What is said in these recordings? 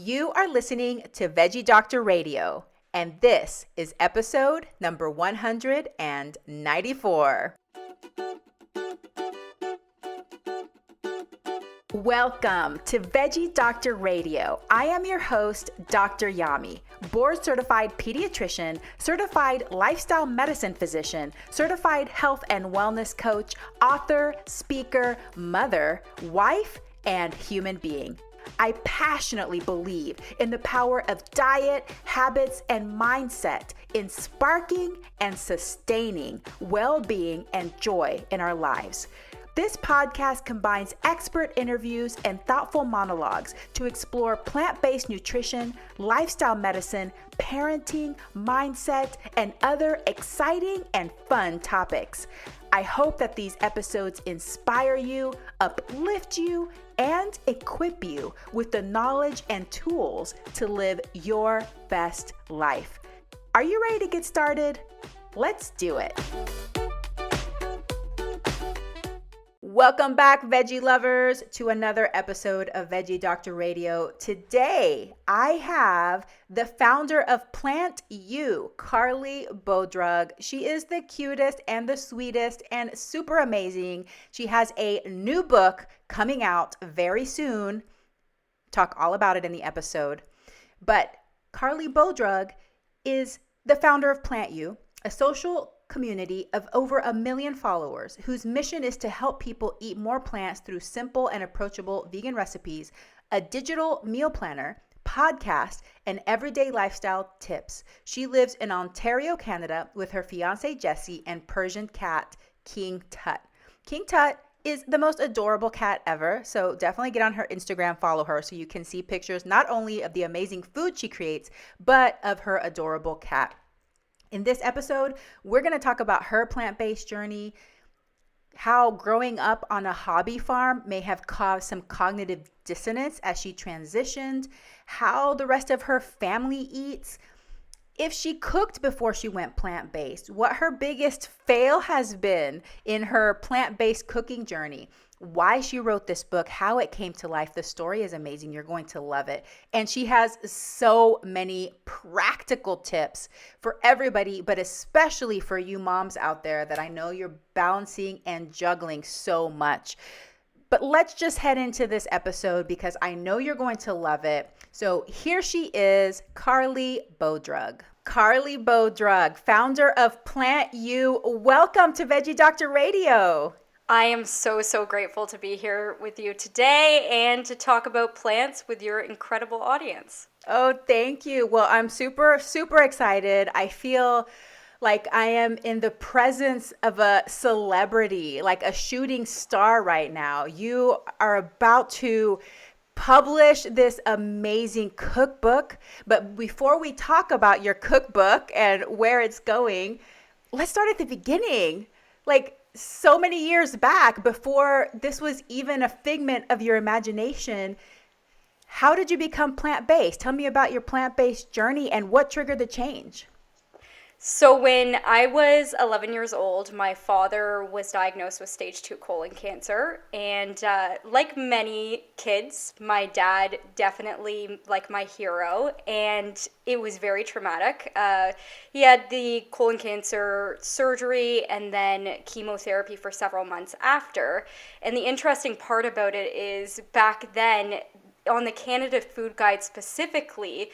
You are listening to Veggie Doctor Radio, and this is episode number 194. Welcome to Veggie Doctor Radio. I am your host, Dr. Yami, board-certified pediatrician, certified lifestyle medicine physician, certified health and wellness coach, author, speaker, mother, wife, and human being. I passionately believe in the power of diet, habits, and mindset in sparking and sustaining well-being and joy in our lives. This podcast combines expert interviews and thoughtful monologues to explore plant-based nutrition, lifestyle medicine, parenting, mindset, and other exciting and fun topics. I hope that these episodes inspire you, uplift you, and equip you with the knowledge and tools to live your best life. Are you ready to get started? Let's do it. Welcome back, veggie lovers, to another episode of Veggie Doctor Radio. Today, I have the founder of PlantYou, Carleigh Bodrug. She is the cutest and the sweetest and super amazing. She has a new book coming out very soon. Talk all about it in the episode. But Carleigh Bodrug is the founder of PlantYou, a social community of over 1 million followers whose mission is to help people eat more plants through simple and approachable vegan recipes, a digital meal planner, podcast, and everyday lifestyle tips. She lives in Ontario, Canada with her fiance Jesse and Persian cat King Tut. King Tut is the most adorable cat ever, so definitely get on her Instagram, follow her so you can see pictures not only of the amazing food she creates, but of her adorable cat. In this episode, we're going to talk about her plant-based journey, how growing up on a hobby farm may have caused some cognitive dissonance as she transitioned, how the rest of her family eats, if she cooked before she went plant-based, what her biggest fail has been in her plant-based cooking journey, why she wrote this book, how it came to life. The story is amazing. You're going to love it. And she has so many practical tips for everybody, but especially for you moms out there that I know you're balancing and juggling so much. But let's just head into this episode because I know you're going to love it. So here she is, Carleigh Bodrug. Carleigh Bodrug, founder of PlantYou. Welcome to Veggie Doctor Radio. I am so grateful to be here with you today and to talk about plants with your incredible audience. Oh, thank you. Well, I'm super excited. I feel like I am in the presence of a celebrity, like a shooting star right now. You are about to publish this amazing cookbook. But before we talk about your cookbook and where it's going, let's start at the beginning. Like, so many years back, before this was even a figment of your imagination, how did you become plant-based? Tell me about your plant-based journey and what triggered the change. So when I was 11 years old, my father was diagnosed with stage 2 colon cancer. And like many kids, my dad definitely like my hero. And it was very traumatic. He had the colon cancer surgery and then chemotherapy for several months after. And the interesting part about it is back then, on the Canada Food Guide specifically,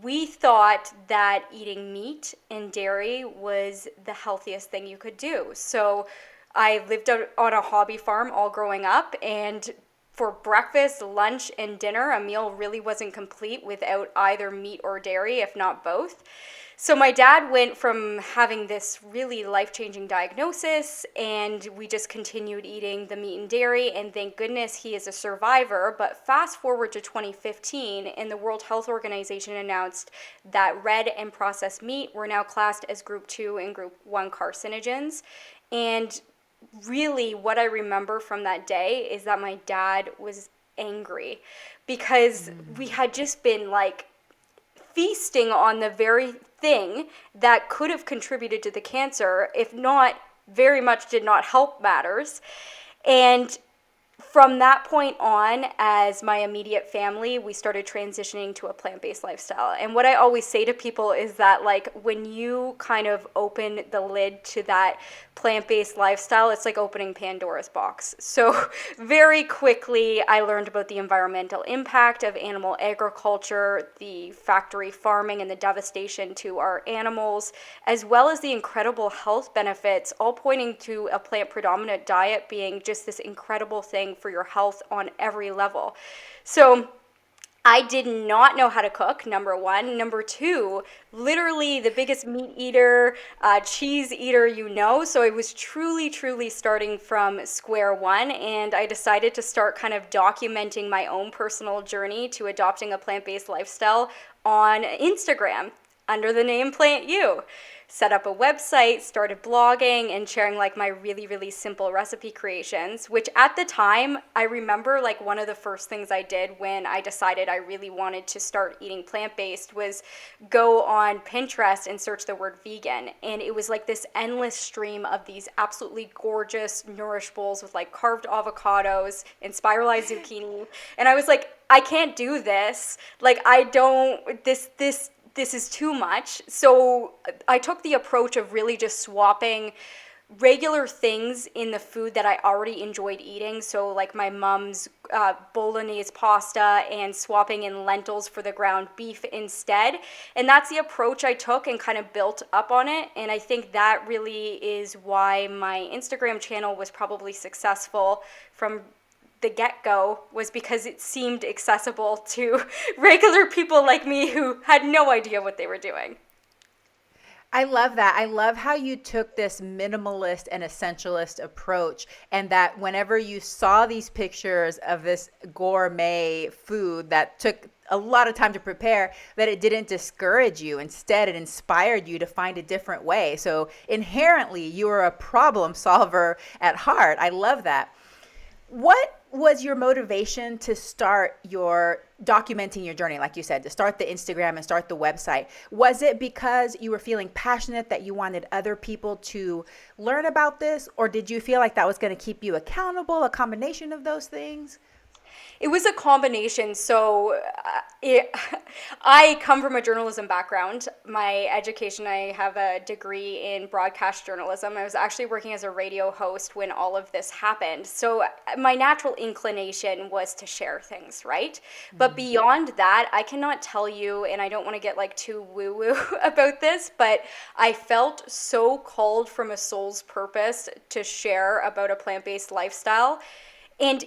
we thought that eating meat and dairy was the healthiest thing you could do. So I lived on a hobby farm all growing up, and for breakfast, lunch, and dinner, a meal really wasn't complete without either meat or dairy, if not both. So my dad went from having this really life-changing diagnosis, and we just continued eating the meat and dairy, and thank goodness he is a survivor. But fast forward to 2015, and the World Health Organization announced that red and processed meat were now classed as Group 2 and Group 1 carcinogens. And really what I remember from that day is that my dad was angry because we had just been like feasting on the very thing that could have contributed to the cancer, if not very much did not help matters. And from that point on, as my immediate family, we started transitioning to a plant-based lifestyle. And what I always say to people is that, like, when you kind of open the lid to that plant-based lifestyle, it's like opening Pandora's box. So very quickly, I learned about the environmental impact of animal agriculture, the factory farming and the devastation to our animals, as well as the incredible health benefits, all pointing to a plant-predominant diet being just this incredible thing for your health on every level. So I did not know how to cook, number one. Number two, literally the biggest meat eater, cheese eater so I was truly, truly starting from square one, and I decided to start kind of documenting my own personal journey to adopting a plant-based lifestyle on Instagram under the name PlantYou. Set up a website, started blogging and sharing like my really, really simple recipe creations, which at the time, I remember like one of the first things I did when I decided I really wanted to start eating plant-based was go on Pinterest and search the word vegan. And it was like this endless stream of these absolutely gorgeous nourish bowls with like carved avocados and spiralized zucchini. And I was like, I can't do this. Like, this is too much. So I took the approach of really just swapping regular things in the food that I already enjoyed eating. So like my mom's bolognese pasta, and swapping in lentils for the ground beef instead. And that's the approach I took and kind of built up on it. And I think that really is why my Instagram channel was probably successful from the get-go, was because it seemed accessible to regular people like me who had no idea what they were doing. I love that. I love how you took this minimalist and essentialist approach, and that whenever you saw these pictures of this gourmet food that took a lot of time to prepare, that it didn't discourage you. Instead, it inspired you to find a different way. So inherently, you are a problem solver at heart. I love that. What was your motivation to start your documenting your journey, like you said, to start the Instagram and start the website? Was it because you were feeling passionate that you wanted other people to learn about this, or did you feel like that was going to keep you accountable, a combination of those things? It was a combination. So I come from a journalism background. My education, I have a degree in broadcast journalism. I was actually working as a radio host when all of this happened. So my natural inclination was to share things, right? Mm-hmm. But beyond that, I cannot tell you, and I don't want to get like too woo-woo about this, but I felt so called from a soul's purpose to share about a plant-based lifestyle. And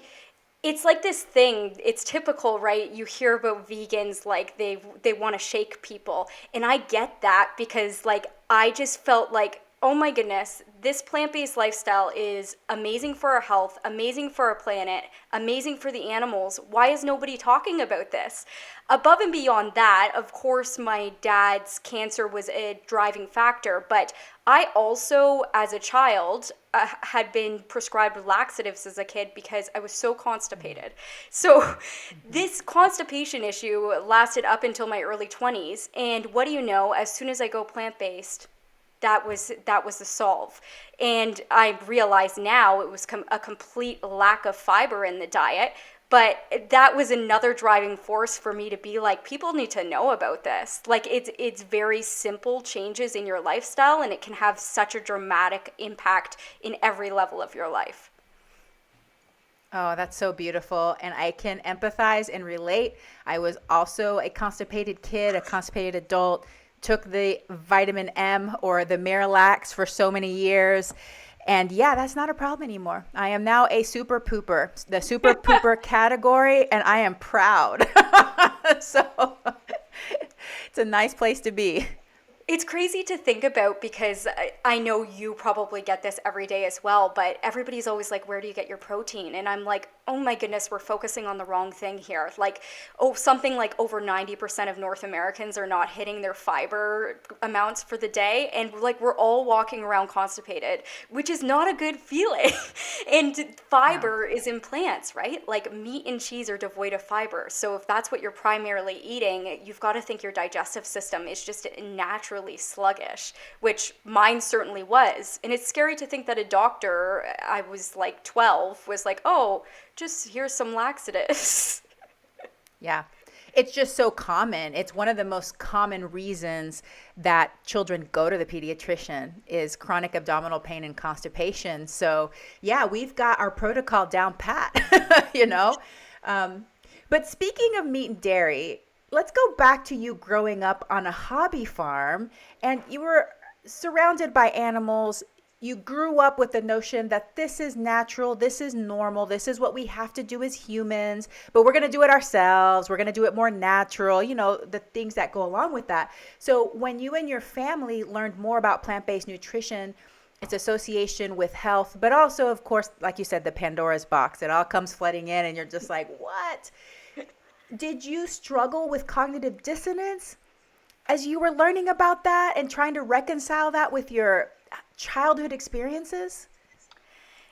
it's like this thing, it's typical, right? You hear about vegans like they want to shake people. And I get that, because like I just felt like, oh my goodness, this plant-based lifestyle is amazing for our health, amazing for our planet, amazing for the animals. Why is nobody talking about this? Above and beyond that, of course, my dad's cancer was a driving factor, but I also, as a child, had been prescribed laxatives as a kid because I was so constipated. So this constipation issue lasted up until my early 20s. And what do you know, as soon as I go plant-based, that was the solve. And I realize now it was a complete lack of fiber in the diet. But that was another driving force for me to be like, people need to know about this. Like, it's very simple changes in your lifestyle, and it can have such a dramatic impact in every level of your life. Oh, that's so beautiful. And I can empathize and relate. I was also a constipated kid, a constipated adult, took the vitamin M or the Miralax for so many years. And yeah, that's not a problem anymore. I am now a super pooper, the super pooper category, and I am proud. So it's a nice place to be. It's crazy to think about, because I know you probably get this every day as well, but everybody's always like, where do you get your protein? And I'm like, oh my goodness, we're focusing on the wrong thing here. Like, something like over 90% of North Americans are not hitting their fiber amounts for the day. And like, we're all walking around constipated, which is not a good feeling. And fiber is in plants, right? Like, meat and cheese are devoid of fiber. So if that's what you're primarily eating, you've got to think your digestive system is just naturally sluggish, which mine certainly was. And it's scary to think that a doctor, I was like 12, was like, oh, just here's some laxatives. Yeah. It's just so common. It's one of the most common reasons that children go to the pediatrician is chronic abdominal pain and constipation. So yeah, we've got our protocol down pat, you know? But speaking of meat and dairy, let's go back to you growing up on a hobby farm, and you were surrounded by animals. You grew up with the notion that this is natural, this is normal, this is what we have to do as humans, but we're going to do it ourselves. We're going to do it more natural, you know, the things that go along with that. So when you and your family learned more about plant-based nutrition, its association with health, but also, of course, like you said, the Pandora's box, it all comes flooding in and you're just like, what? Did you struggle with cognitive dissonance as you were learning about that and trying to reconcile that with your childhood experiences?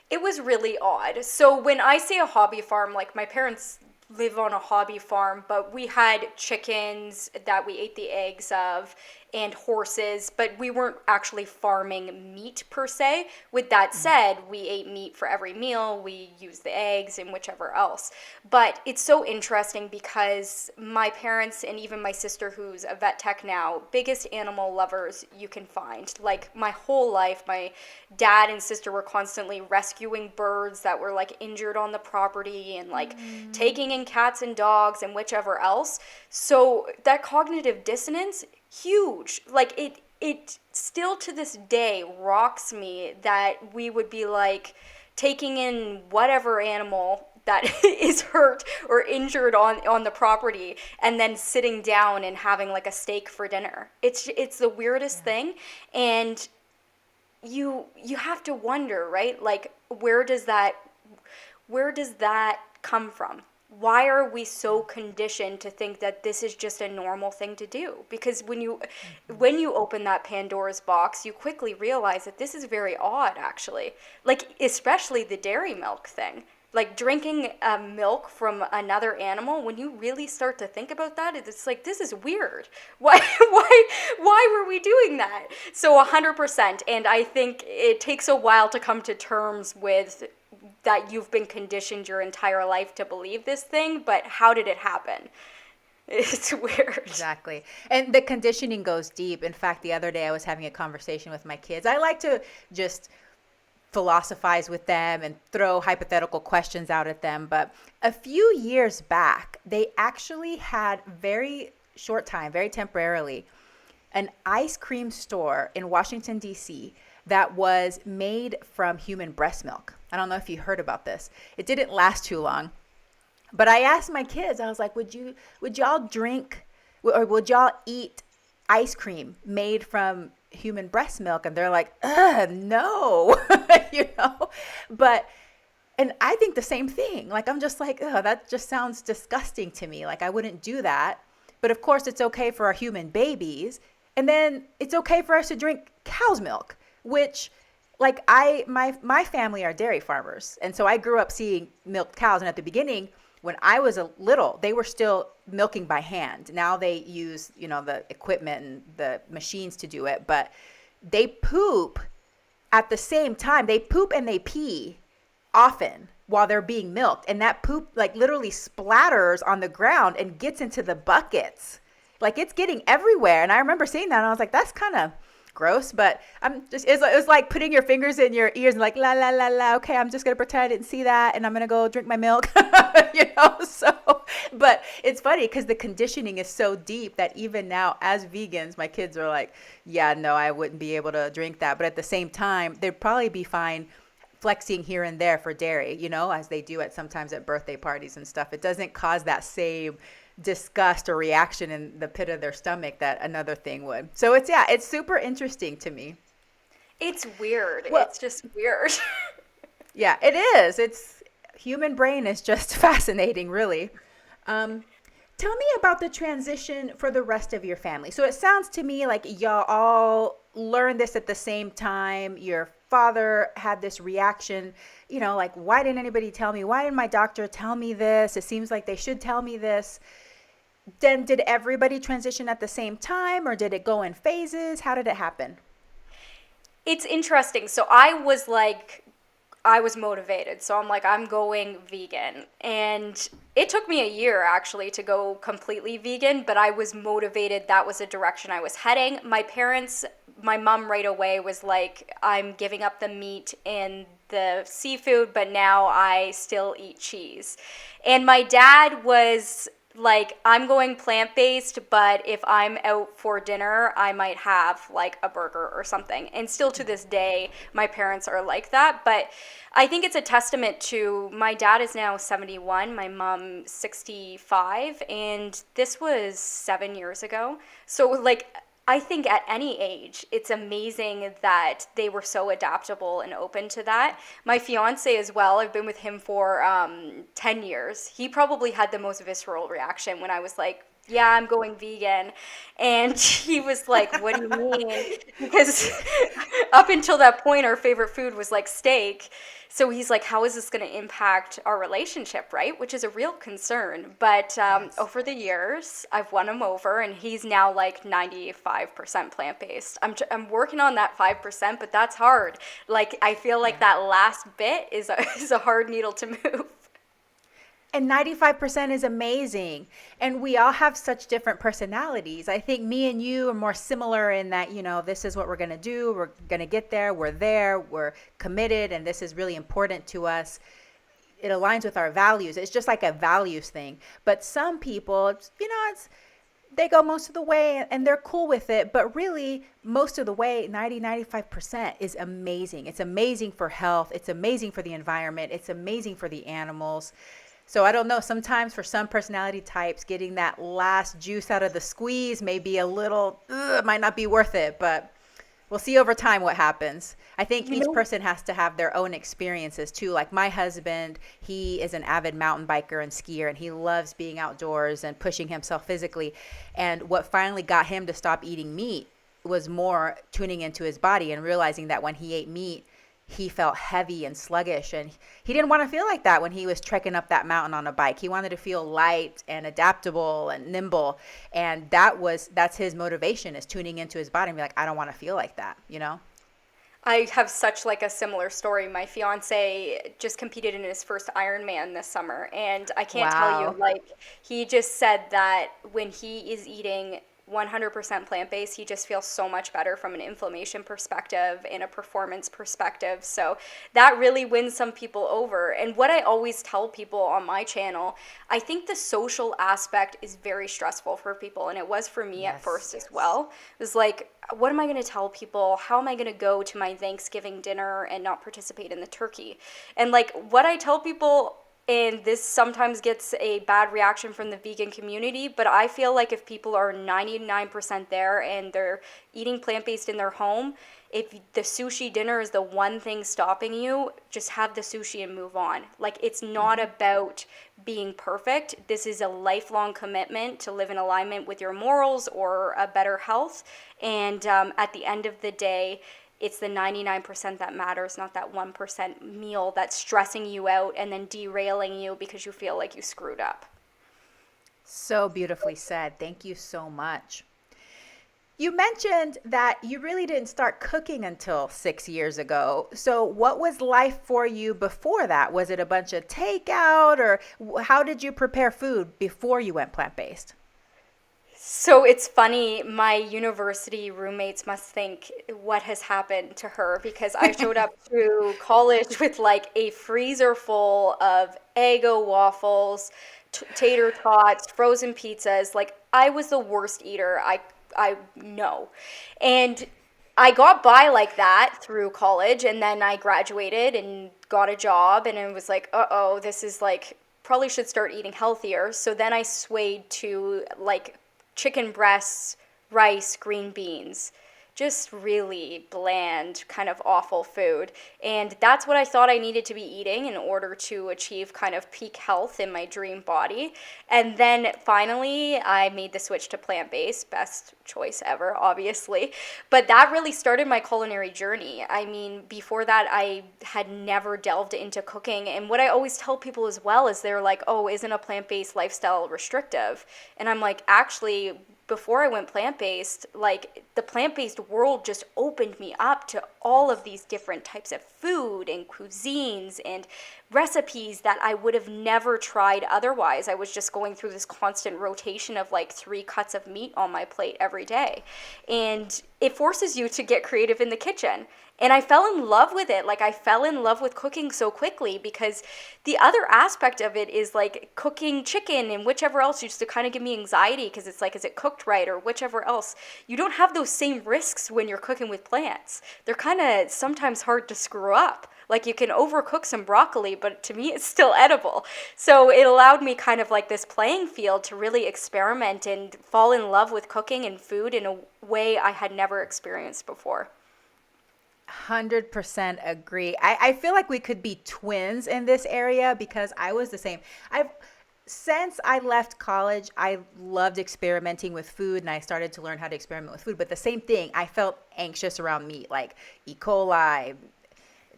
It was really odd. So when I say a hobby farm, like my parents live on a hobby farm, but we had chickens that we ate the eggs of and horses, but we weren't actually farming meat per se. With that said, we ate meat for every meal. We used the eggs and whichever else. But it's so interesting because my parents and even my sister, who's a vet tech now, biggest animal lovers you can find. Like my whole life, my dad and sister were constantly rescuing birds that were like injured on the property and like taking in cats and dogs and whichever else. So that cognitive dissonance, huge. Like it still to this day rocks me that we would be like taking in whatever animal that is hurt or injured on the property and then sitting down and having like a steak for dinner. It's the weirdest thing. And you have to wonder, right? Like where does that come from? Why are we so conditioned to think that this is just a normal thing to do? Because when you open that Pandora's box, you quickly realize that this is very odd, actually. Like, especially the dairy milk thing. Like, drinking milk from another animal, when you really start to think about that, it's like, this is weird. Why were we doing that? So 100%. And I think it takes a while to come to terms with that you've been conditioned your entire life to believe this thing, but how did it happen? It's weird. Exactly. And the conditioning goes deep. In fact, the other day I was having a conversation with my kids. I like to just philosophize with them and throw hypothetical questions out at them. But a few years back, they actually had very short time, very temporarily, an ice cream store in Washington, D.C. that was made from human breast milk. I don't know if you heard about this. It didn't last too long. But I asked my kids, I was like, would y'all drink or would y'all eat ice cream made from human breast milk? And they're like, no, you know? And I think the same thing. Like, I'm just like, that just sounds disgusting to me. Like, I wouldn't do that. But of course, it's okay for our human babies. And then it's okay for us to drink cow's milk, which, like, my family are dairy farmers. And so I grew up seeing milked cows. And at the beginning, when I was a little, they were still milking by hand. Now they use, the equipment and the machines to do it. But they poop at the same time. They poop and they pee often while they're being milked. And that poop, like, literally splatters on the ground and gets into the buckets. Like, it's getting everywhere. And I remember seeing that and I was like, that's kind of gross, but it was like putting your fingers in your ears and like, la, la, la, la. Okay, I'm just going to pretend I didn't see that and I'm going to go drink my milk, so, but it's funny because the conditioning is so deep that even now as vegans, my kids are like, yeah, no, I wouldn't be able to drink that. But at the same time, they'd probably be fine flexing here and there for dairy, as they do sometimes at birthday parties and stuff. It doesn't cause that same disgust or reaction in the pit of their stomach that another thing would. So it's super interesting to me. It's weird. Well, it's just weird. Yeah, it is. It's human brain is just fascinating, really. Tell me about the transition for the rest of your family. So it sounds to me like y'all all learned this at the same time. Your father had this reaction, like, why didn't anybody tell me? Why didn't my doctor tell me this? It seems like they should tell me this. Then did everybody transition at the same time or did it go in phases? How did it happen? It's interesting. So I was like, I was motivated. So I'm like, I'm going vegan. And it took me a year actually to go completely vegan, but I was motivated. That was the direction I was heading. My mom right away was like, I'm giving up the meat and the seafood, but now I still eat cheese. And my dad was like, I'm going plant-based, but if I'm out for dinner, I might have like a burger or something. And still to this day, my parents are like that. But I think it's a testament to, my dad is now 71, my mom 65, and this was 7 years ago. So like, I think at any age, it's amazing that they were so adaptable and open to that. My fiance as well, I've been with him for 10 years. He probably had the most visceral reaction when I was like, yeah, I'm going vegan. And he was like, what do you mean? Because up until that point, our favorite food was like steak. So he's like, how is this going to impact our relationship, right? Which is a real concern. But Yes. over the years, I've won him over, and he's now like 95% plant-based. I'm working on that 5%, but that's hard. Like, I feel like that last bit is is a hard needle to move. And 95% is amazing. And we all have such different personalities. I think me and you are more similar in that, this is what we're going to do. We're going to get there. We're committed. And this is really important to us. It aligns with our values. It's just like a values thing. But some people, they go most of the way and they're cool with it. But really, most of the way, 95% is amazing. It's amazing for health. It's amazing for the environment. It's amazing for the animals. So I don't know, sometimes for some personality types, getting that last juice out of the squeeze may be a little, might not be worth it, but we'll see over time what happens. I think each person has to have their own experiences too. Like my husband, he is an avid mountain biker and skier, and he loves being outdoors and pushing himself physically. And what finally got him to stop eating meat was more tuning into his body and realizing that when he ate meat, he felt heavy and sluggish, and he didn't want to feel like that when he was trekking up that mountain on a bike. He wanted to feel light and adaptable and nimble, and that's his motivation, is tuning into his body and be like, I don't want to feel like that, I have such like a similar story. My fiance just competed in his first Ironman this summer, and I can't tell you, like, he just said that when he is eating 100% plant-based, he just feels so much better from an inflammation perspective and a performance perspective. So that really wins some people over. And what I always tell people on my channel, I think the social aspect is very stressful for people, and it was for me at first as well. It was like, what am I going to tell people? How am I going to go to my Thanksgiving dinner and not participate in the turkey? And like what I tell people, and this sometimes gets a bad reaction from the vegan community, but I feel like if people are 99% there and they're eating plant-based in their home, if the sushi dinner is the one thing stopping you, just have the sushi and move on. Like, it's not about being perfect. This is a lifelong commitment to live in alignment with your morals or a better health. And at the end of the day, it's the 99% that matters, not that 1% meal that's stressing you out and then derailing you because you feel like you screwed up. So beautifully said. Thank you so much. You mentioned that you really didn't start cooking until 6 years ago. So what was life for you before that? Was it a bunch of takeout, or how did you prepare food before you went plant-based? So it's funny, my university roommates must think what has happened to her, because I showed up to college with like a freezer full of Eggo waffles, tater tots, frozen pizzas. Like, I was the worst eater I know. And I got by like that through college, and then I graduated and got a job, and it was like, uh-oh, this is like, probably should start eating healthier. So then I swayed to like chicken breasts, rice, green beans, just really bland, kind of awful food. And that's what I thought I needed to be eating in order to achieve kind of peak health in my dream body. And then finally, I made the switch to plant-based, best choice ever, obviously. But that really started my culinary journey. I mean, before that, I had never delved into cooking. And what I always tell people as well is they're like, oh, isn't a plant-based lifestyle restrictive? And I'm like, actually, before I went plant-based, like the plant-based world just opened me up to all of these different types of food and cuisines and recipes that I would have never tried otherwise. I was just going through this constant rotation of like 3 cuts of meat on my plate every day. And it forces you to get creative in the kitchen. And I fell in love with it. Like I fell in love with cooking so quickly, because the other aspect of it is like cooking chicken and whichever else used to kind of give me anxiety, because it's like, is it cooked right or whichever else? You don't have those same risks when you're cooking with plants. They're kind of sometimes hard to screw up. Like you can overcook some broccoli, but to me it's still edible. So it allowed me kind of like this playing field to really experiment and fall in love with cooking and food in a way I had never experienced before. 100% agree. I feel like we could be twins in this area, because I was the same. Since I left college, I loved experimenting with food, and I started to learn how to experiment with food. But the same thing, I felt anxious around meat, like E. coli,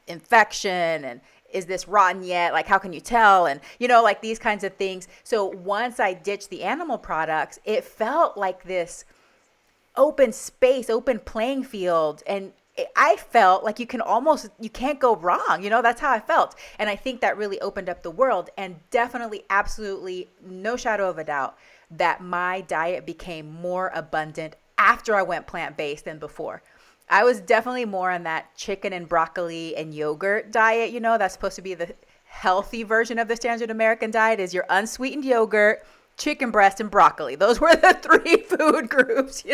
infection, and is this rotten yet? Like, how can you tell? And, like these kinds of things. So once I ditched the animal products, it felt like this open space, open playing field. And I felt like you can't go wrong. That's how I felt. And I think that really opened up the world, and definitely, absolutely, no shadow of a doubt that my diet became more abundant after I went plant-based than before. I was definitely more on that chicken and broccoli and yogurt diet. That's supposed to be the healthy version of the standard American diet, is your unsweetened yogurt, chicken breast, and broccoli. Those were the 3 food groups,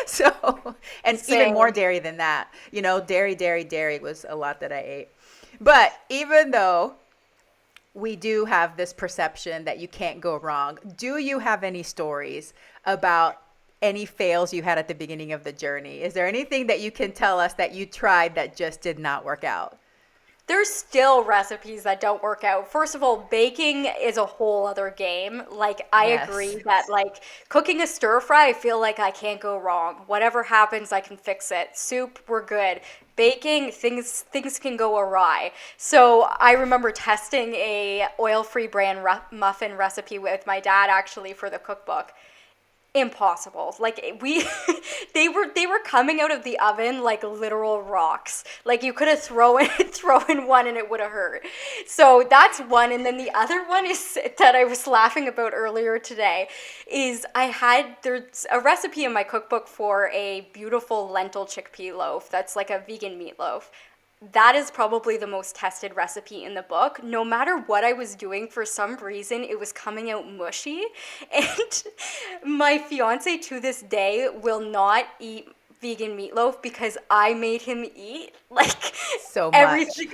So, and Same. Even more dairy than that. Dairy was a lot that I ate. But even though we do have this perception that you can't go wrong, do you have any stories about any fails you had at the beginning of the journey? Is there anything that you can tell us that you tried that just did not work out? There's still recipes that don't work out. First of all, baking is a whole other game. Like, I agree that, like, cooking a stir fry, I feel like I can't go wrong. Whatever happens, I can fix it. Soup, we're good. Baking, things can go awry. So I remember testing a oil-free bran muffin recipe with my dad, actually, for the cookbook. Impossible. Like they were coming out of the oven like literal rocks. Like you could have thrown in one and it would have hurt. So that's one. And then the other one is that I was laughing about earlier today is there's a recipe in my cookbook for a beautiful lentil chickpea loaf that's like a vegan meatloaf. That is probably the most tested recipe in the book. No matter what I was doing, for some reason, it was coming out mushy. And my fiance to this day will not eat vegan meatloaf because I made him eat like so much. Everything.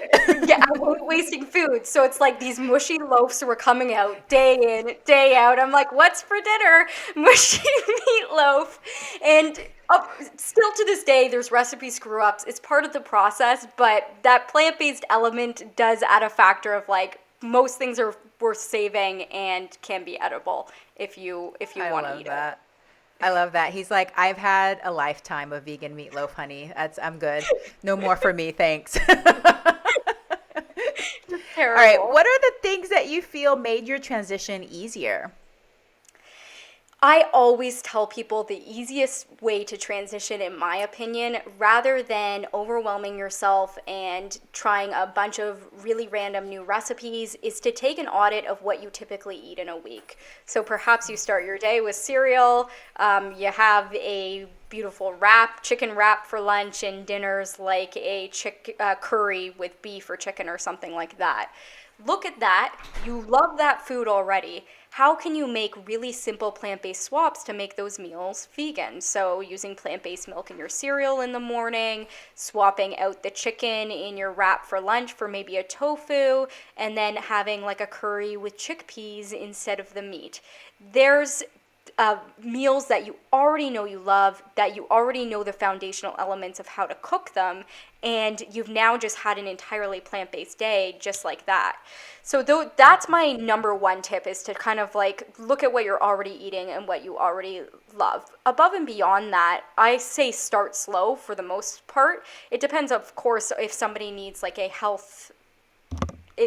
Yeah, I wasn't wasting food. So it's like these mushy loaves were coming out day in, day out. I'm like, what's for dinner? Mushy meatloaf. And still to this day, there's recipe screw-ups. It's part of the process, but that plant-based element does add a factor of like most things are worth saving and can be edible if you want to eat it. I love that. He's like, I've had a lifetime of vegan meatloaf, honey. I'm good. No more for me, thanks. Terrible. All right, what are the things that you feel made your transition easier? I always tell people the easiest way to transition, in my opinion, rather than overwhelming yourself and trying a bunch of really random new recipes, is to take an audit of what you typically eat in a week. So perhaps you start your day with cereal, you have a beautiful chicken wrap for lunch, and dinner's like a curry with beef or chicken or something like that. Look at that. You love that food already. How can you make really simple plant-based swaps to make those meals vegan? So using plant-based milk in your cereal in the morning, swapping out the chicken in your wrap for lunch for maybe a tofu, and then having like a curry with chickpeas instead of the meat. There's meals that you already know you love, that you already know the foundational elements of how to cook them, and you've now just had an entirely plant-based day just like that. So that's my number one tip, is to kind of like look at what you're already eating and what you already love. Above and beyond that, I say start slow for the most part. It depends, of course, if somebody needs like a health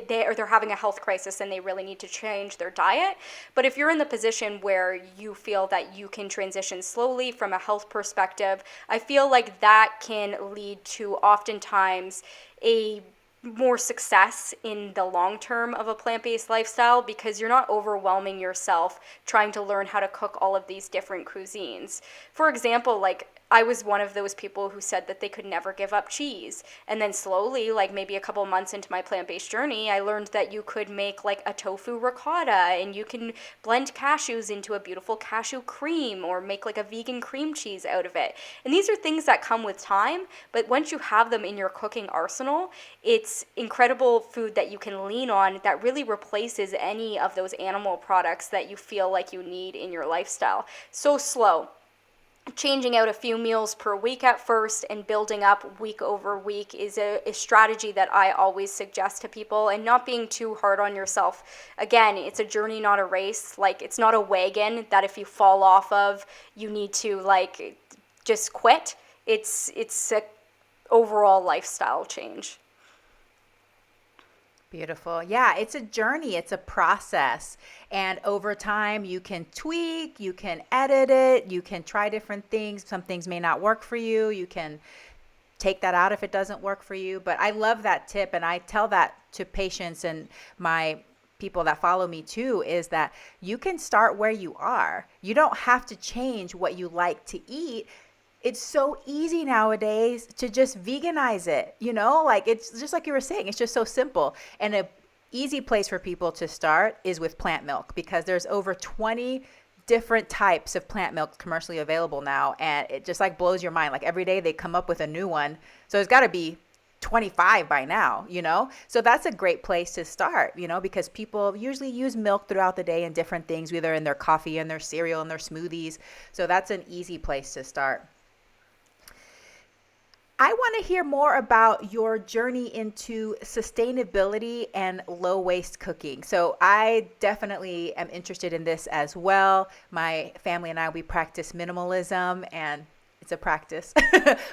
they're having a health crisis and they really need to change their diet. But if you're in the position where you feel that you can transition slowly from a health perspective, I feel like that can lead to oftentimes a more success in the long term of a plant-based lifestyle, because you're not overwhelming yourself trying to learn how to cook all of these different cuisines. For example, like I was one of those people who said that they could never give up cheese. And then slowly, like maybe a couple months into my plant-based journey, I learned that you could make like a tofu ricotta, and you can blend cashews into a beautiful cashew cream, or make like a vegan cream cheese out of it. And these are things that come with time, but once you have them in your cooking arsenal, it's incredible food that you can lean on that really replaces any of those animal products that you feel like you need in your lifestyle. So slow. Changing out a few meals per week at first and building up week over week is a strategy that I always suggest to people, and not being too hard on yourself. Again, it's a journey, not a race. Like, it's not a wagon that if you fall off of, you need to like just quit. It's a overall lifestyle change. Beautiful. Yeah, it's a journey. It's a process. And over time, you can tweak, you can edit it, you can try different things. Some things may not work for you. You can take that out if it doesn't work for you. But I love that tip. And I tell that to patients and my people that follow me too, is that you can start where you are. You don't have to change what you like to eat. It's so easy nowadays to just veganize it, like it's just like you were saying, it's just so simple. And a easy place for people to start is with plant milk, because there's over 20 different types of plant milk commercially available now. And it just like blows your mind. Like every day they come up with a new one. So there's got to be 25 by now, So that's a great place to start, because people usually use milk throughout the day in different things, either in their coffee and their cereal and their smoothies. So that's an easy place to start. I want to hear more about your journey into sustainability and low waste cooking. So I definitely am interested in this as well. My family and I, we practice minimalism, and it's a practice,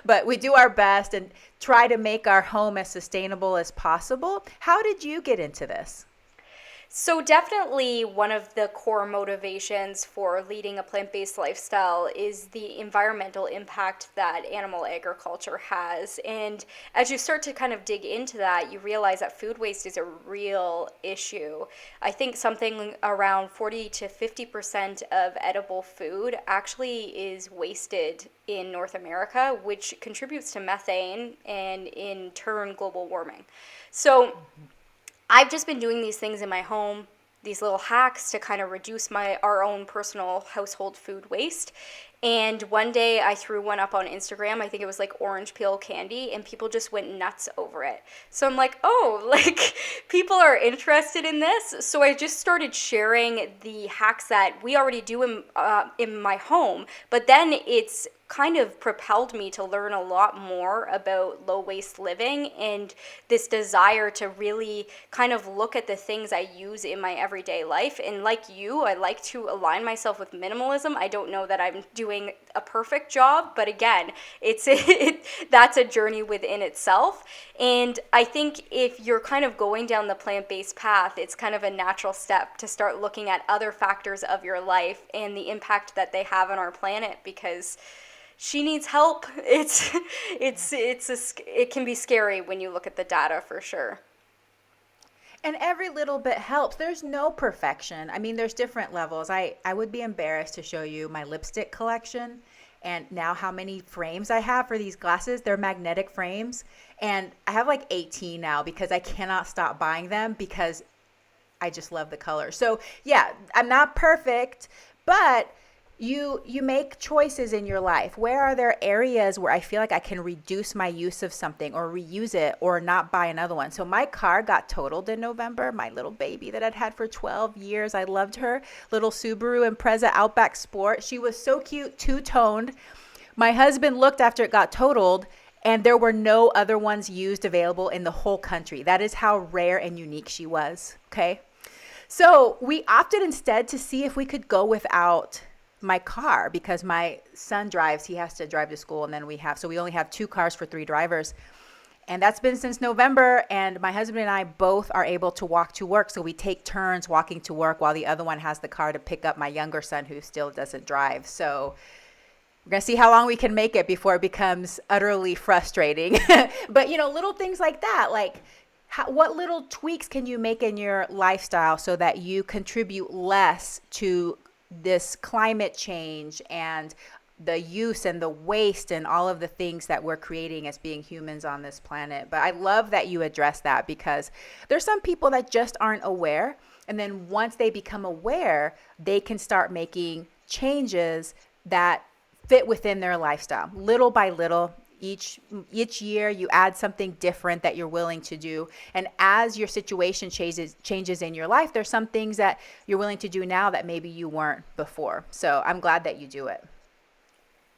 but we do our best and try to make our home as sustainable as possible. How did you get into this? So definitely one of the core motivations for leading a plant-based lifestyle is the environmental impact that animal agriculture has. And as you start to kind of dig into that, you realize that food waste is a real issue. I think something around 40 to 50% of edible food actually is wasted in North America, which contributes to methane and in turn global warming. So I've just been doing these things in my home, these little hacks to kind of reduce our own personal household food waste. And one day I threw one up on Instagram. I think it was like orange peel candy, and people just went nuts over it. So I'm like, oh, like people are interested in this. So I just started sharing the hacks that we already do in my home. But then it's kind of propelled me to learn a lot more about low waste living and this desire to really kind of look at the things I use in my everyday life. And like you, I like to align myself with minimalism. I don't know that I'm doing a perfect job, but again, that's a journey within itself. And I think if you're kind of going down the plant-based path, it's kind of a natural step to start looking at other factors of your life and the impact that they have on our planet, because she needs help. It can be scary when you look at the data, for sure. And every little bit helps. There's no perfection. I mean, there's different levels. I would be embarrassed to show you my lipstick collection and now how many frames I have for these glasses. They're magnetic frames. And I have like 18 now because I cannot stop buying them because I just love the color. So yeah, I'm not perfect, but you make choices in your life. Where are there areas where I feel like I can reduce my use of something or reuse it or not buy another one? So my car got totaled in November. My little baby that I'd had for 12 years. I loved her. Little Subaru Impreza Outback Sport. She was so cute, two-toned. My husband looked after it got totaled, and there were no other ones used available in the whole country. That is how rare and unique she was, okay? So we opted instead to see if we could go without my car because my son drives. He has to drive to school, and then we only have 2 cars for 3 drivers. And that's been since November. And my husband and I both are able to walk to work. So we take turns walking to work while the other one has the car to pick up my younger son who still doesn't drive. So we're going to see how long we can make it before it becomes utterly frustrating. But, little things like that, like what little tweaks can you make in your lifestyle so that you contribute less to this climate change and the use and the waste and all of the things that we're creating as being humans on this planet. But I love that you address that, because there's some people that just aren't aware. And then once they become aware, they can start making changes that fit within their lifestyle, little by little. Each year you add something different that you're willing to do. And as your situation changes in your life, there's some things that you're willing to do now that maybe you weren't before. So I'm glad that you do it.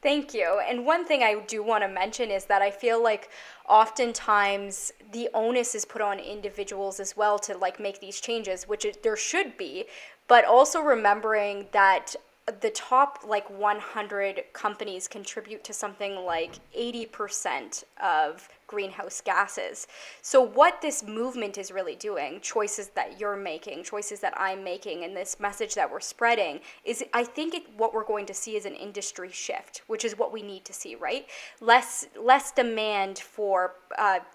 Thank you. And one thing I do want to mention is that I feel like oftentimes the onus is put on individuals as well to make these changes, which there should be, but also remembering that the top 100 companies contribute to something like 80% of greenhouse gases. So what this movement is really doing, choices that you're making, choices that I'm making, and this message that we're spreading is, I think what we're going to see is an industry shift, which is what we need to see, right? Less demand for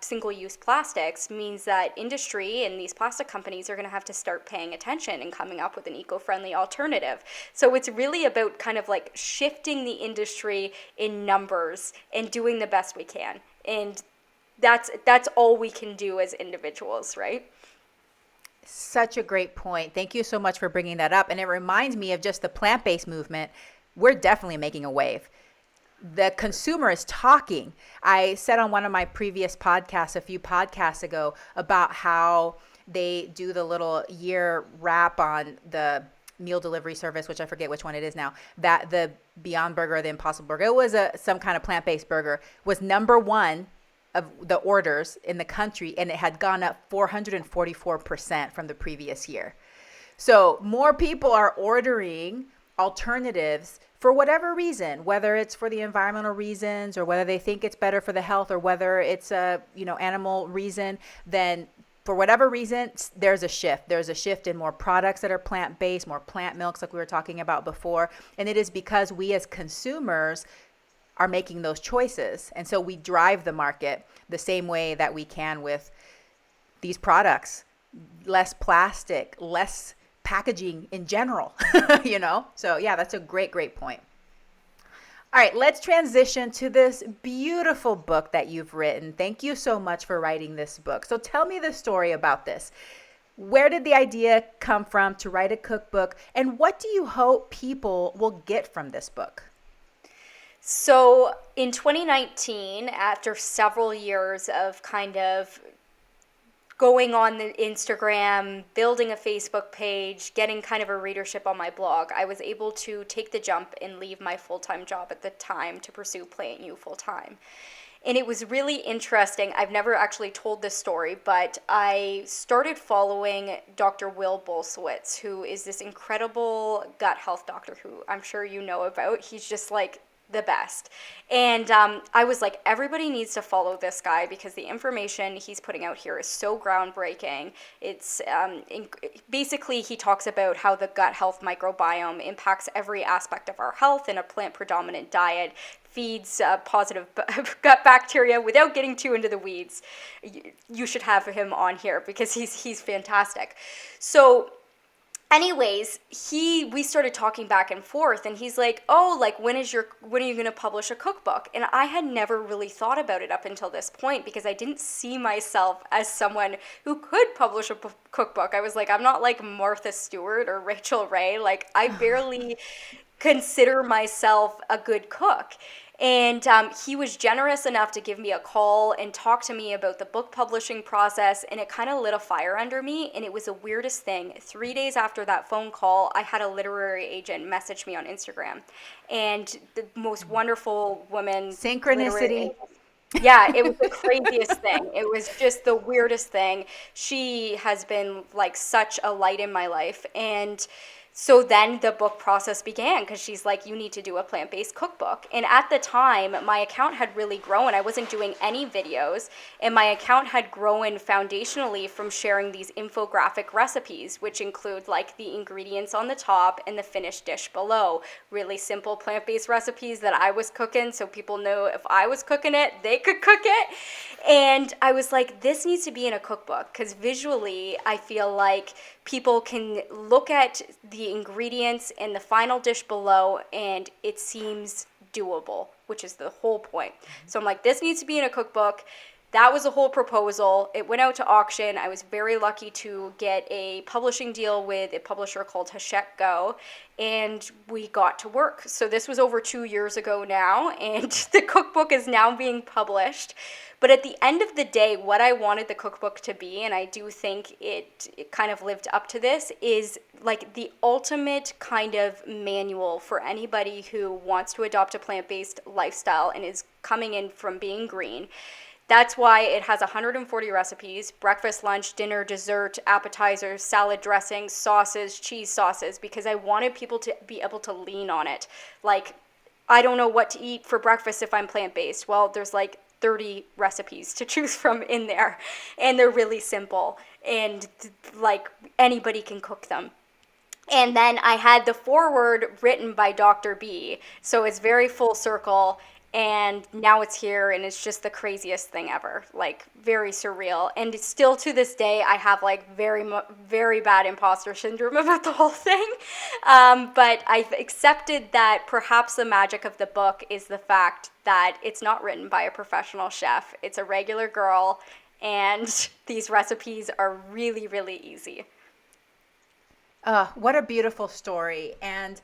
single-use plastics means that industry and these plastic companies are going to have to start paying attention and coming up with an eco-friendly alternative. So it's really about kind of shifting the industry in numbers and doing the best we can. And that's all we can do as individuals, right? Such a great point. Thank you so much for bringing that up. And it reminds me of just the plant-based movement. We're definitely making a wave. The consumer is talking. I said on one of my previous podcasts a few podcasts ago about how they do the little year wrap on the meal delivery service, which I forget which one it is now, that the Beyond Burger or the Impossible Burger, it was some kind of plant-based burger, was number one of the orders in the country, and it had gone up 444% from the previous year. So more people are ordering alternatives for whatever reason, whether it's for the environmental reasons or whether they think it's better for the health or whether it's a animal reason. Then for whatever reason, there's a shift. There's a shift in more products that are plant-based, more plant milks like we were talking about before. And it is because we as consumers are making those choices. And so we drive the market the same way that we can with these products. Less plastic, less packaging in general, So yeah, that's a great point. All right, let's transition to this beautiful book that you've written. Thank you so much for writing this book. So tell me the story about this. Where did the idea come from to write a cookbook? And what do you hope people will get from this book? So in 2019, after several years of kind of going on the Instagram, building a Facebook page, getting kind of a readership on my blog, I was able to take the jump and leave my full-time job at the time to pursue PlantYou full-time. And it was really interesting. I've never actually told this story, but I started following Dr. Will Bolsowitz, who is this incredible gut health doctor who I'm sure you know about. He's just the best. And I was like, everybody needs to follow this guy because the information he's putting out here is so groundbreaking. It's basically he talks about how the gut health microbiome impacts every aspect of our health, and a plant predominant diet feeds positive gut bacteria. Without getting too into the weeds, you should have him on here because he's fantastic. So anyways, we started talking back and forth, and he's like, when are you going to publish a cookbook? And I had never really thought about it up until this point because I didn't see myself as someone who could publish a cookbook. I was like, I'm not like Martha Stewart or Rachel Ray. I barely consider myself a good cook. And he was generous enough to give me a call and talk to me about the book publishing process, and it kind of lit a fire under me, and it was the weirdest thing. 3 days after that phone call, I had a literary agent message me on Instagram, and the most wonderful woman. Synchronicity. Yeah, it was the craziest thing. It was just the weirdest thing. She has been such a light in my life, and So then the book process began because she's like, you need to do a plant-based cookbook. And at the time, my account had really grown. I wasn't doing any videos, and my account had grown foundationally from sharing these infographic recipes, which include like the ingredients on the top and the finished dish below. Really simple plant-based recipes that I was cooking, so people know if I was cooking it, they could cook it. And I was like, this needs to be in a cookbook because visually I feel like people can look at the ingredients and the final dish below and it seems doable, which is the whole point. So I'm like, this needs to be in a cookbook. That was a whole proposal. It went out to auction. I was very lucky to get a publishing deal with a publisher called Hachette Go, and we got to work. So this was over 2 years ago now, and the cookbook is now being published. But at the end of the day, what I wanted the cookbook to be, and I do think it kind of lived up to this, is like the ultimate kind of manual for anybody who wants to adopt a plant-based lifestyle and is coming in from being green. That's why it has 140 recipes: breakfast, lunch, dinner, dessert, appetizers, salad dressings, sauces, cheese sauces, because I wanted people to be able to lean on it. Like, I don't know what to eat for breakfast if I'm plant-based. Well, there's like 30 recipes to choose from in there, and they're really simple, and like anybody can cook them. And then I had the foreword written by Dr. B, so it's very full circle. And now it's here, and it's just the craziest thing ever, like very surreal. And still to this day, I have like very bad imposter syndrome about the whole thing. But I've accepted that perhaps the magic of the book is the fact that it's not written by a professional chef. It's a regular girl, and these recipes are really, really easy. What a beautiful story. And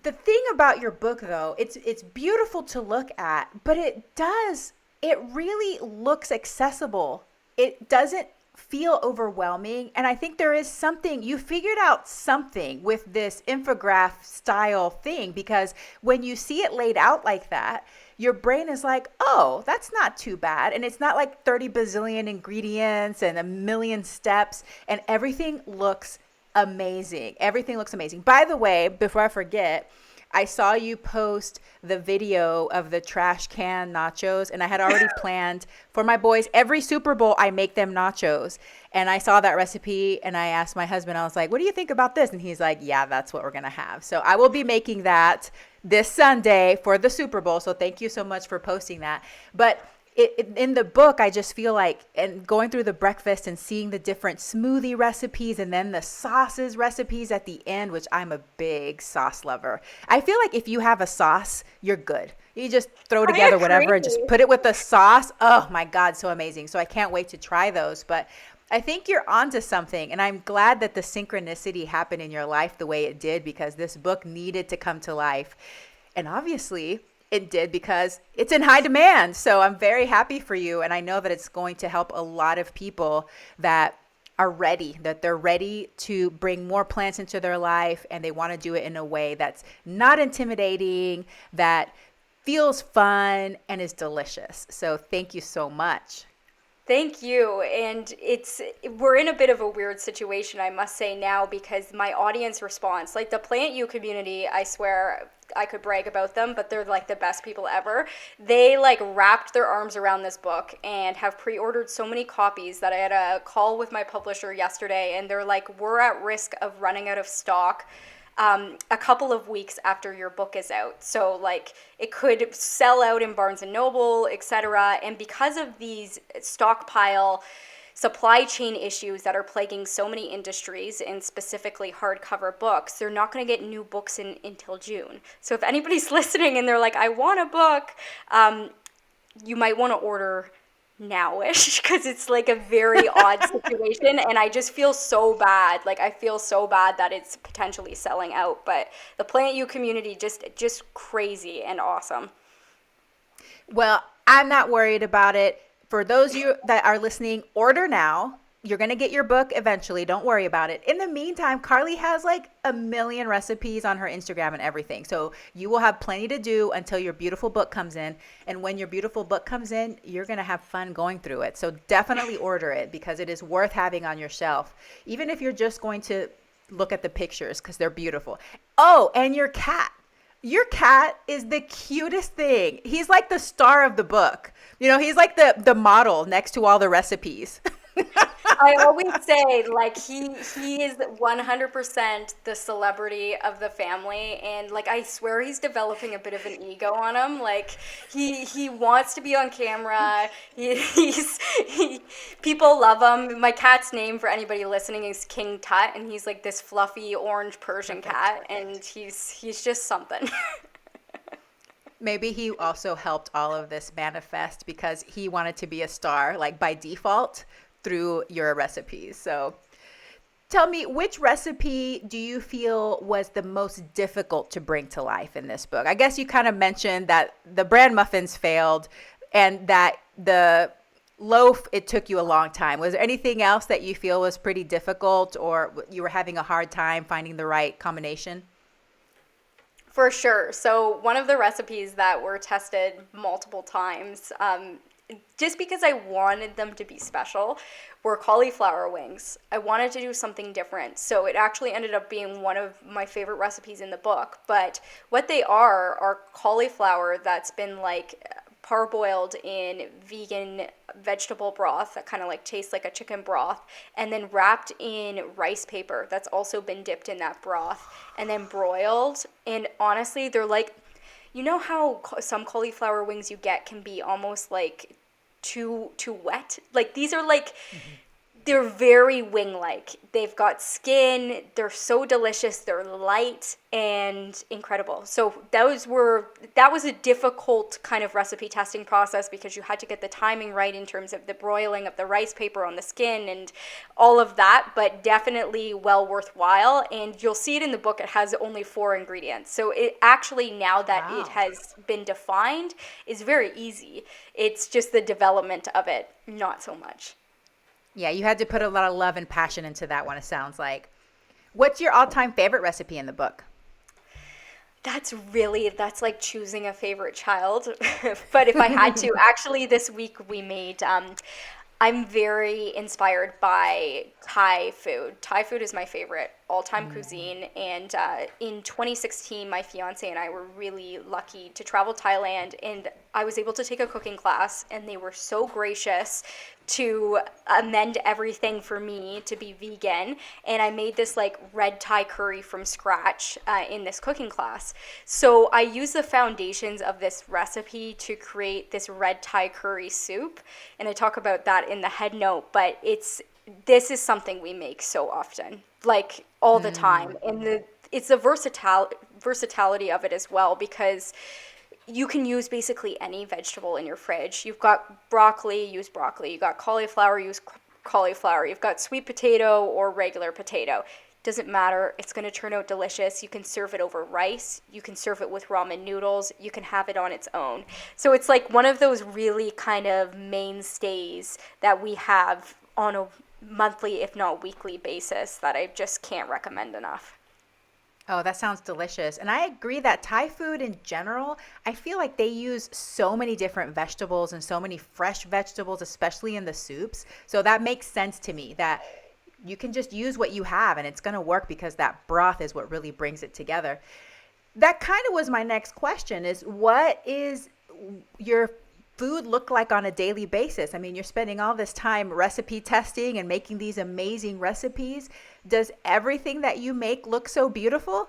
the thing about your book, though, it's beautiful to look at, but it really looks accessible. It doesn't feel overwhelming. And I think there is something, you figured out something with this infograph style thing, because when you see it laid out like that, your brain is like, oh, that's not too bad. And it's not like 30 bazillion ingredients and a million steps, and everything looks amazing. Everything looks amazing. By the way, before I forget, I saw you post the video of the trash can nachos, and I had already planned for my boys. Every Super Bowl, I make them nachos. And I saw that recipe, and I asked my husband, I was like, what do you think about this? And he's like, yeah, that's what we're going to have. So I will be making that this Sunday for the Super Bowl. So thank you so much for posting that. But in the book, I just feel like, and going through the breakfast and seeing the different smoothie recipes and then the sauces recipes at the end, which I'm a big sauce lover. I feel like if you have a sauce, you're good. You just throw together whatever and just put it with the sauce. Oh my God, so amazing. So I can't wait to try those. But I think you're onto something, and I'm glad that the synchronicity happened in your life the way it did, because this book needed to come to life. And obviously it did, because it's in high demand. So I'm very happy for you. And I know that it's going to help a lot of people that are ready, that they're ready to bring more plants into their life, and they want to do it in a way that's not intimidating, that feels fun, and is delicious. So thank you so much. Thank you. And we're in a bit of a weird situation, I must say now, because my audience response, like the PlantYou community, I swear I could brag about them, but they're like the best people ever. They like wrapped their arms around this book and have pre-ordered so many copies that I had a call with my publisher yesterday, and they're like, we're at risk of running out of stock a couple of weeks after your book is out. So like it could sell out in Barnes and Noble, etc. And because of these stockpile supply chain issues that are plaguing so many industries, and specifically hardcover books, they're not going to get new books until June. So if anybody's listening and they're like, I want a book, you might want to order now-ish, because it's like a very odd situation, and I just feel so bad. Like I feel so bad that it's potentially selling out. But the PlantYou community just crazy and awesome. Well, I'm not worried about it. For those of you that are listening, order now. You're going to get your book eventually. Don't worry about it. In the meantime, Carleigh has like a million recipes on her Instagram and everything. So you will have plenty to do until your beautiful book comes in. And when your beautiful book comes in, you're going to have fun going through it. So definitely order it, because it is worth having on your shelf. Even if you're just going to look at the pictures because they're beautiful. Oh, and your cat. Your cat is the cutest thing. He's like the star of the book. You know, he's like the model next to all the recipes. I always say, like, he is 100% the celebrity of the family, and like I swear he's developing a bit of an ego on him. Like he wants to be on camera. People love him. My cat's name, for anybody listening, is King Tut, and he's like this fluffy orange Persian cat, and he's just something. Maybe he also helped all of this manifest because he wanted to be a star, like by default, through your recipes. So tell me, which recipe do you feel was the most difficult to bring to life in this book? I guess you kind of mentioned that the bran muffins failed and that the loaf, it took you a long time. Was there anything else that you feel was pretty difficult or you were having a hard time finding the right combination? For sure. So one of the recipes that were tested multiple times, just because I wanted them to be special, were cauliflower wings. I wanted to do something different. So it actually ended up being one of my favorite recipes in the book. But what they are cauliflower that's been like parboiled in vegan vegetable broth that kind of like tastes like a chicken broth, and then wrapped in rice paper that's also been dipped in that broth and then broiled. And honestly, they're like, you know how some cauliflower wings you get can be almost like too wet? Like these are like, they're very wing-like. They've got skin. They're so delicious. They're light and incredible. So that was a difficult kind of recipe testing process because you had to get the timing right in terms of the broiling of the rice paper on the skin and all of that, but definitely well worthwhile. And you'll see it in the book. It has only 4 ingredients. So it actually, now that It has been defined, is very easy. It's just the development of it, not so much. Yeah, you had to put a lot of love and passion into that one, it sounds like. What's your all-time favorite recipe in the book? That's like choosing a favorite child. But if I had to, actually this week we made, I'm very inspired by Thai food. Thai food is my favorite all-time cuisine. And in 2016, my fiance and I were really lucky to travel Thailand, and I was able to take a cooking class, and they were so gracious to amend everything for me to be vegan. And I made this like red Thai curry from scratch in this cooking class. So I used the foundations of this recipe to create this red Thai curry soup. And I talk about that in the head note, but this is something we make so often, like all the time. And it's the versatility of it as well, because you can use basically any vegetable in your fridge. You've got broccoli, use broccoli. You've got cauliflower, use cauliflower. You've got sweet potato or regular potato. Doesn't matter. It's going to turn out delicious. You can serve it over rice. You can serve it with ramen noodles. You can have it on its own. So it's like one of those really kind of mainstays that we have on a monthly, if not weekly basis that I just can't recommend enough. Oh, that sounds delicious. And I agree that Thai food in general, I feel like they use so many different vegetables and so many fresh vegetables, especially in the soups. So that makes sense to me that you can just use what you have and it's going to work because that broth is what really brings it together. That kind of was my next question, is what is your food look like on a daily basis? I mean, you're spending all this time recipe testing and making these amazing recipes. Does everything that you make look so beautiful?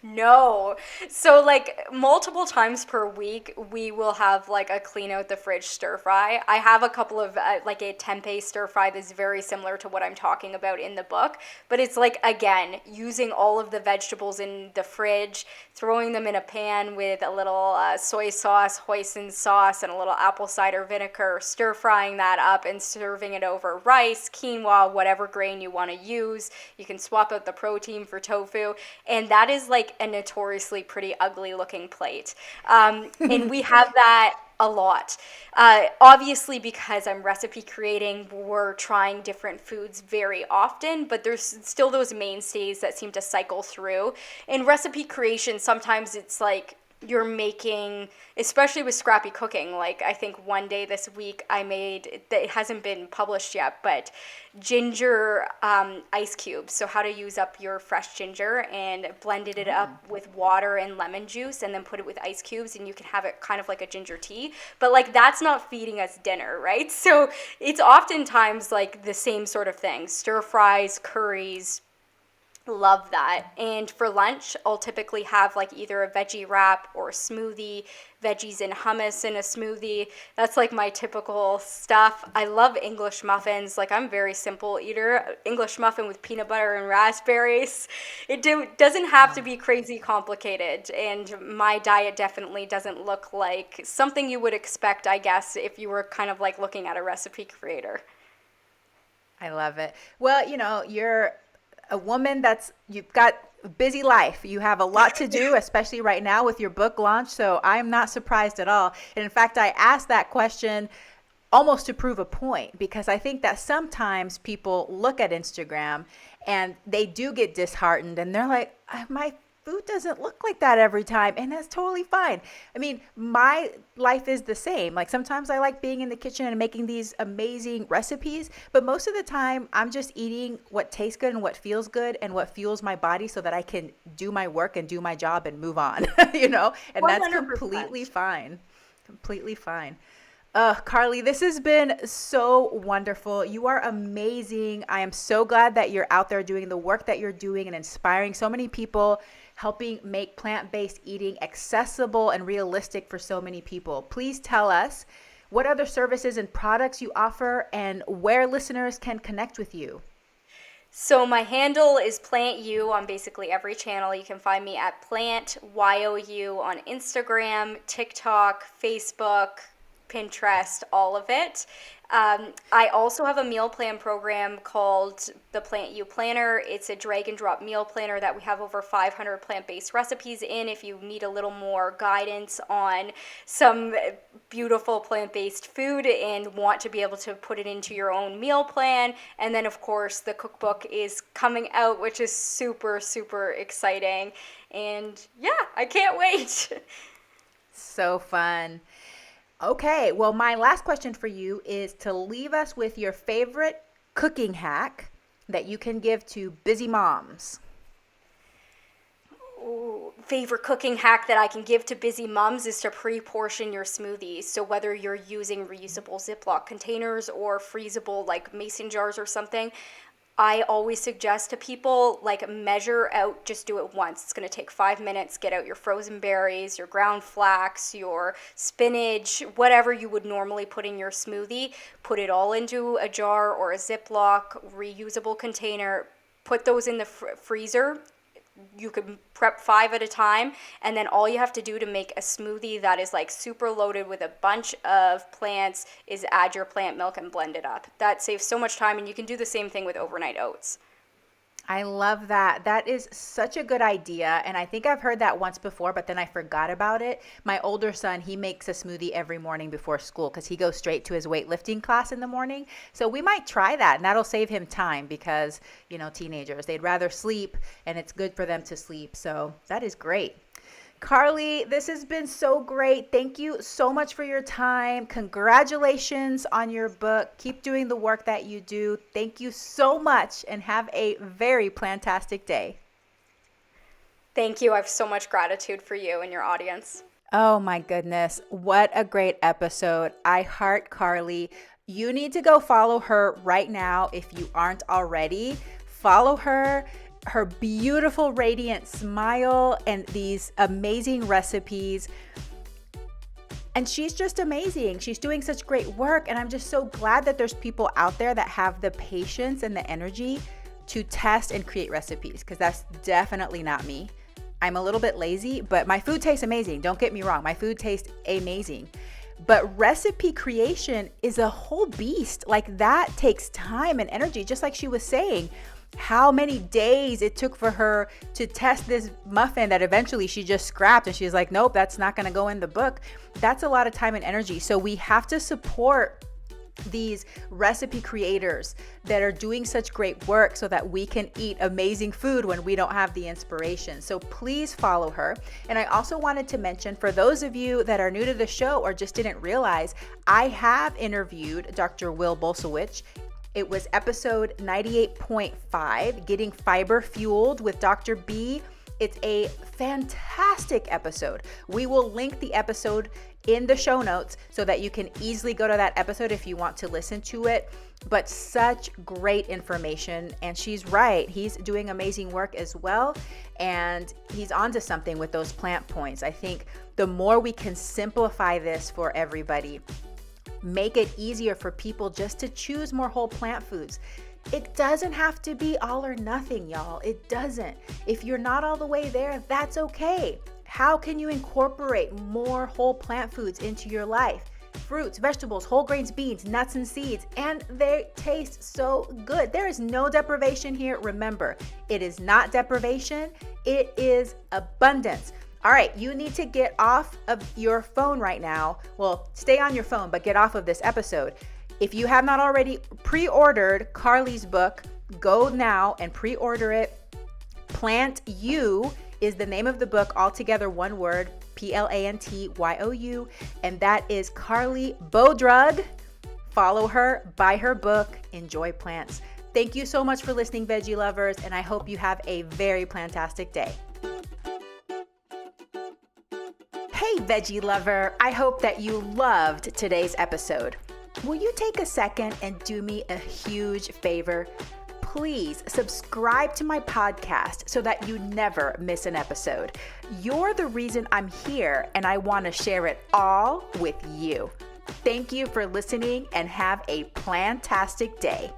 No. So like multiple times per week, we will have like a clean out the fridge stir fry. I have a couple of like a tempeh stir fry that's very similar to what I'm talking about in the book. But it's like, again, using all of the vegetables in the fridge, throwing them in a pan with a little soy sauce, hoisin sauce, and a little apple cider vinegar, stir frying that up and serving it over rice, quinoa, whatever grain you want to use. You can swap out the protein for tofu. And that is like a notoriously pretty ugly looking plate. And we have that a lot. Obviously, because I'm recipe creating, we're trying different foods very often, but there's still those mainstays that seem to cycle through. In recipe creation, sometimes it's like you're making, especially with scrappy cooking, like I think one day this week I made, it hasn't been published yet, but ginger ice cubes. So how to use up your fresh ginger, and blended it up with water and lemon juice, and then put it with ice cubes, and you can have it kind of like a ginger tea. But like, that's not feeding us dinner, right? So it's oftentimes like the same sort of thing: stir fries, curries. Love that. And for lunch, I'll typically have like either a veggie wrap or a smoothie, veggies and hummus in a smoothie. That's like my typical stuff. I love English muffins. Like, I'm a very simple eater. English muffin with peanut butter and raspberries. It doesn't have to be crazy complicated. And my diet definitely doesn't look like something you would expect, I guess, if you were kind of like looking at a recipe creator. I love it. Well, you're a woman you've got a busy life. You have a lot to do, especially right now with your book launch. So I'm not surprised at all. And in fact, I asked that question almost to prove a point, because I think that sometimes people look at Instagram and they do get disheartened, and they're like, my food doesn't look like that every time, and that's totally fine. I mean, my life is the same. Like, sometimes I like being in the kitchen and making these amazing recipes, but most of the time I'm just eating what tastes good and what feels good and what fuels my body, so that I can do my work and do my job and move on, and 100%. That's completely fine. Completely fine. Carleigh, this has been so wonderful. You are amazing. I am so glad that you're out there doing the work that you're doing and inspiring so many people, helping make plant-based eating accessible and realistic for so many people. Please tell us what other services and products you offer and where listeners can connect with you. So my handle is PlantYou on basically every channel. You can find me at PlantYou on Instagram, TikTok, Facebook, Pinterest, all of it. I also have a meal plan program called the PlantYou Planner. It's a drag and drop meal planner that we have over 500 plant-based recipes in if you need a little more guidance on some beautiful plant-based food and want to be able to put it into your own meal plan. And then, of course, the cookbook is coming out, which is super, super exciting. And yeah, I can't wait. So fun. Okay, well, my last question for you is to leave us with your favorite cooking hack that you can give to busy moms. Ooh, favorite cooking hack that I can give to busy moms is to pre-portion your smoothies. So whether you're using reusable Ziploc containers or freezable like mason jars or something, I always suggest to people, like, measure out, just do it once. It's going to take 5 minutes. Get out your frozen berries, your ground flax, your spinach, whatever you would normally put in your smoothie. Put it all into a jar or a Ziploc reusable container. Put those in the freezer. You can prep 5 at a time, and then all you have to do to make a smoothie that is like super loaded with a bunch of plants is add your plant milk and blend it up. That saves so much time, and you can do the same thing with overnight oats. I love that. That is such a good idea. And I think I've heard that once before, but then I forgot about it. My older son, he makes a smoothie every morning before school because he goes straight to his weightlifting class in the morning. So we might try that, and that'll save him time because, teenagers, they'd rather sleep, and it's good for them to sleep. So that is great. Carleigh, this has been so great. Thank you so much for your time. Congratulations on your book. Keep doing the work that you do. Thank you so much, and have a very plantastic day. Thank you. I have so much gratitude for you and your audience. Oh my goodness. What a great episode. I heart Carleigh. You need to go follow her right now if you aren't already. Follow her beautiful, radiant smile, and these amazing recipes. And she's just amazing. She's doing such great work. And I'm just so glad that there's people out there that have the patience and the energy to test and create recipes, because that's definitely not me. I'm a little bit lazy, but my food tastes amazing. Don't get me wrong. My food tastes amazing. But recipe creation is a whole beast. Like, that takes time and energy, just like she was saying. How many days it took for her to test this muffin that eventually she just scrapped, and she's like, nope, that's not going to go in the book. That's a lot of time and energy. So we have to support these recipe creators that are doing such great work so that we can eat amazing food when we don't have the inspiration. So please follow her. And I also wanted to mention, for those of you that are new to the show or just didn't realize, I have interviewed Dr. Will Bolsowich. It was episode 98.5, Getting Fiber Fueled with Dr. B. It's a fantastic episode. We will link the episode in the show notes so that you can easily go to that episode if you want to listen to it. But such great information. And she's right. He's doing amazing work as well. And he's onto something with those plant points. I think the more we can simplify this for everybody, make it easier for people just to choose more whole plant foods. It doesn't have to be all or nothing, y'all. It doesn't. If you're not all the way there, that's okay. How can you incorporate more whole plant foods into your life? Fruits, vegetables, whole grains, beans, nuts, and seeds, and they taste so good. There is no deprivation here. Remember, it is not deprivation. It is abundance. All right, you need to get off of your phone right now. Well, stay on your phone, but get off of this episode. If you have not already pre-ordered Carleigh's book, go now and pre-order it. PlantYou is the name of the book, all together one word, PlantYou, and that is Carleigh Bodrug. Follow her, buy her book, enjoy plants. Thank you so much for listening, veggie lovers, and I hope you have a very plantastic day. Hey, veggie lover, I hope that you loved today's episode. Will you take a second and do me a huge favor? Please subscribe to my podcast so that you never miss an episode. You're the reason I'm here, and I want to share it all with you. Thank you for listening and have a plantastic day.